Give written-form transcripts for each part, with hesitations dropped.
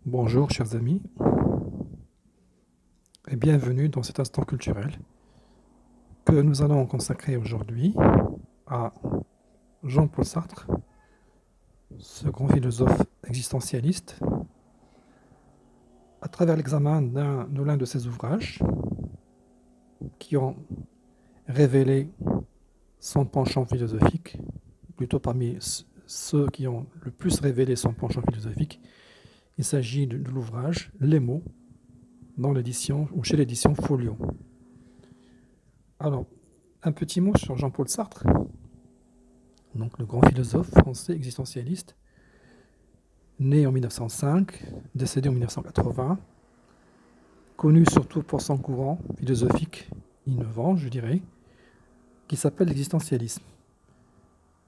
Bonjour chers amis et bienvenue dans cet instant culturel que nous allons consacrer aujourd'hui à Jean-Paul Sartre, ce grand philosophe existentialiste, à travers l'examen de l'un de ses ouvrages qui ont révélé son penchant philosophique, plutôt parmi ceux qui ont le plus révélé son penchant philosophique. Il s'agit de l'ouvrage Les mots dans l'édition ou chez l'édition Folio. Alors, un petit mot sur Jean-Paul Sartre, donc le grand philosophe français existentialiste, né en 1905, décédé en 1980, connu surtout pour son courant philosophique innovant, je dirais, qui s'appelle l'existentialisme,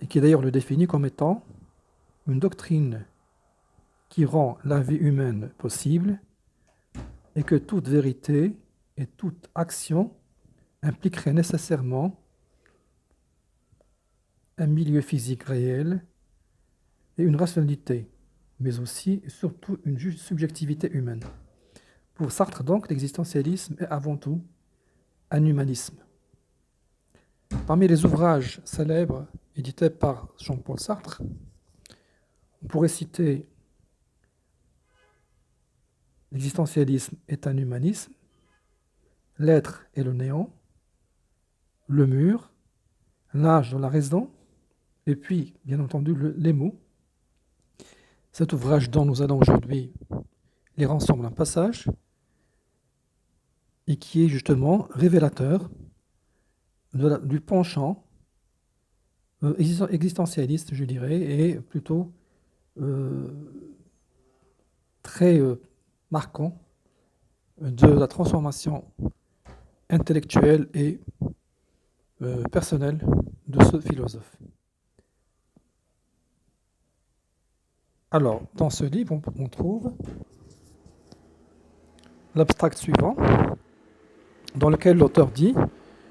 et qui d'ailleurs le définit comme étant une doctrine qui rend la vie humaine possible et que toute vérité et toute action impliquerait nécessairement un milieu physique réel et une rationalité, mais aussi et surtout une subjectivité humaine. Pour Sartre, donc, l'existentialisme est avant tout un humanisme. Parmi les ouvrages célèbres édités par Jean-Paul Sartre, on pourrait citer L'existentialisme est un humanisme, L'être et le néant, Le mur, L'âge de la raison, et puis, bien entendu, les mots. Cet ouvrage dont nous allons aujourd'hui lire ensemble un passage, et qui est justement révélateur du penchant existentialiste, je dirais, et plutôt très marquant de la transformation intellectuelle et personnelle de ce philosophe. Alors, dans ce livre, on trouve l'abstract suivant, dans lequel l'auteur dit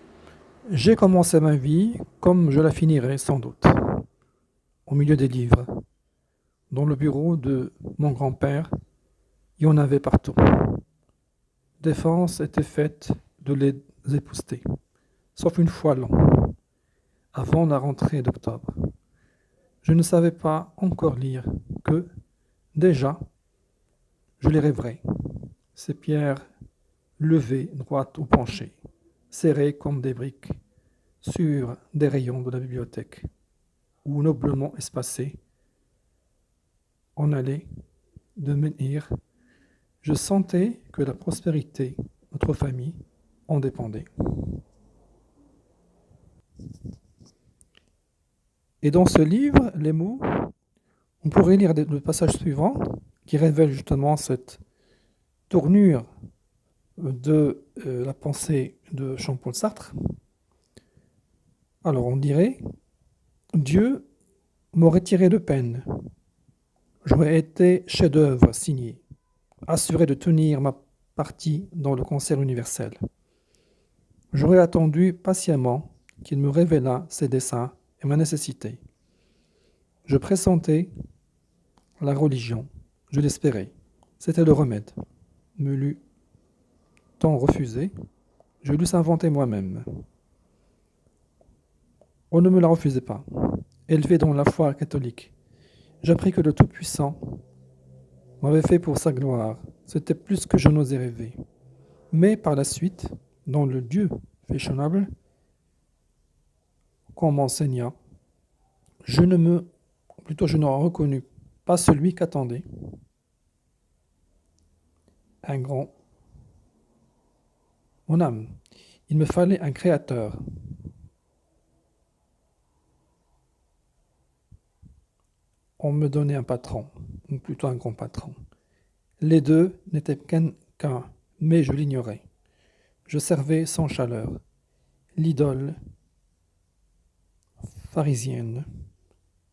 « J'ai commencé ma vie comme je la finirai sans doute, au milieu des livres. Dans le bureau de mon grand-père, il y en avait partout. Défense était faite de les épousseter, sauf une fois l'an, avant la rentrée d'octobre. Je ne savais pas encore lire que, déjà, je les rêverais, ces pierres levées, droites ou penchées, serrées comme des briques, sur des rayons de la bibliothèque, ou noblement espacées, en allée de menhir. Je sentais que la prospérité de notre famille en dépendait. » Et dans ce livre, les mots, on pourrait lire le passage suivant qui révèle justement cette tournure de la pensée de Jean-Paul Sartre. Alors on dirait « Dieu m'aurait tiré de peine. J'aurais été chef-d'œuvre signé, assuré de tenir ma partie dans le concert universel. J'aurais attendu patiemment qu'il me révélât ses desseins et ma nécessité. Je pressentais la religion, je l'espérais. C'était le remède. Me l'eût tant refusé, je l'eusse inventé moi-même. On ne me la refusait pas. Élevé dans la foi catholique, j'appris que le Tout-Puissant m'avait fait pour sa gloire. C'était plus que je n'osais rêver. Mais par la suite, dans le Dieu fashionable qu'on m'enseigna, je ne reconnus pas celui qu'attendait un grand mon âme. Il me fallait un créateur. On me donnait un patron, ou plutôt un grand patron. Les deux n'étaient qu'un, mais je l'ignorais. Je servais sans chaleur l'idole pharisienne,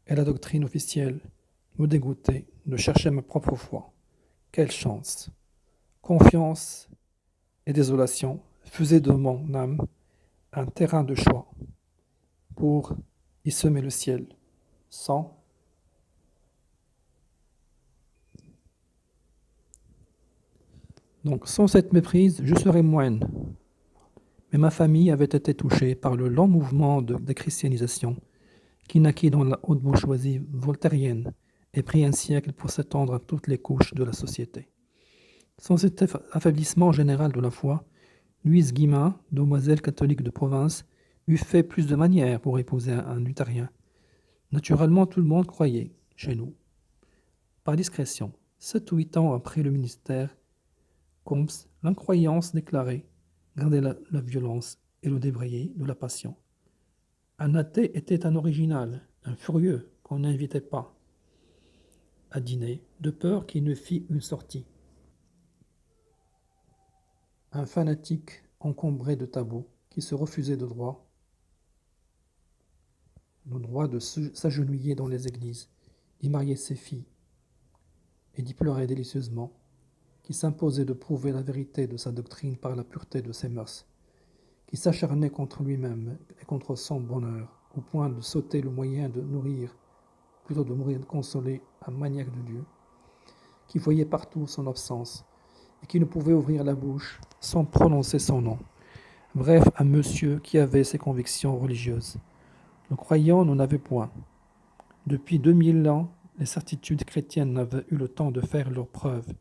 et la doctrine officielle me dégoûtait de chercher ma propre foi. Quelle chance! Confiance et désolation faisaient de mon âme un terrain de choix pour y semer le ciel, sans Donc, sans cette méprise, je serais moine. Mais ma famille avait été touchée par le lent mouvement de déchristianisation qui naquit dans la haute bourgeoisie voltairienne et prit un siècle pour s'étendre à toutes les couches de la société. Sans cet affaiblissement général de la foi, Louise Guillemin, demoiselle catholique de province, eût fait plus de manières pour épouser un luthérien. Naturellement, tout le monde croyait, chez nous. Par discrétion, 7 ou 8 ans après le ministère, Combes, l'incroyance déclarée, gardait la violence et le débrayer de la passion. Un athée était un original, un furieux qu'on n'invitait pas à dîner, de peur qu'il ne fît une sortie. Un fanatique encombré de tabous qui se refusait le droit de s'agenouiller dans les églises, d'y marier ses filles et d'y pleurer délicieusement, qui s'imposait de prouver la vérité de sa doctrine par la pureté de ses mœurs, qui s'acharnait contre lui-même et contre son bonheur, au point de sauter le moyen de nourrir, plutôt de mourir de consoler un maniaque de Dieu, qui voyait partout son absence et qui ne pouvait ouvrir la bouche sans prononcer son nom. Bref, un monsieur qui avait ses convictions religieuses. Le croyant n'en avait point. Depuis 2000 ans, les certitudes chrétiennes n'avaient eu le temps de faire leurs preuves.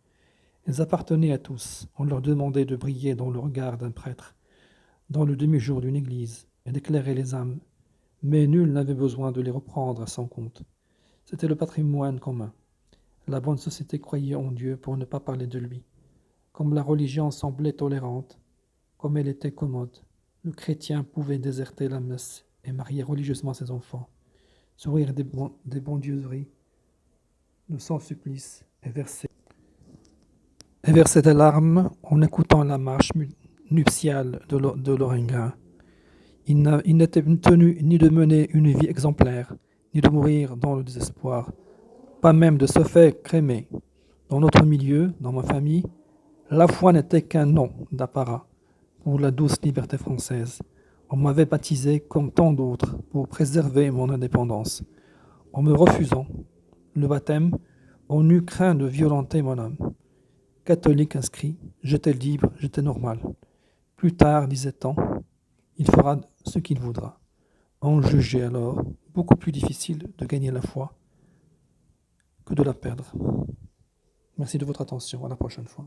Elles appartenaient à tous. On leur demandait de briller dans le regard d'un prêtre, dans le demi-jour d'une église, et d'éclairer les âmes. Mais nul n'avait besoin de les reprendre à son compte. C'était le patrimoine commun. La bonne société croyait en Dieu pour ne pas parler de lui. Comme la religion semblait tolérante, comme elle était commode, le chrétien pouvait déserter la messe et marier religieusement ses enfants, sourire des bondieuseries, de sans supplice et verser des larmes en écoutant la marche nuptiale de Lohengrin. Il n'était tenu ni de mener une vie exemplaire, ni de mourir dans le désespoir, pas même de se faire crémer. Dans notre milieu, dans ma famille, la foi n'était qu'un nom d'apparat pour la douce liberté française. On m'avait baptisé comme tant d'autres pour préserver mon indépendance. En me refusant le baptême, on eut craint de violenter mon âme. Catholique inscrit, j'étais libre, j'étais normal. Plus tard, disait-on, il fera ce qu'il voudra. On jugeait alors beaucoup plus difficile de gagner la foi que de la perdre. Merci de votre attention, à la prochaine fois.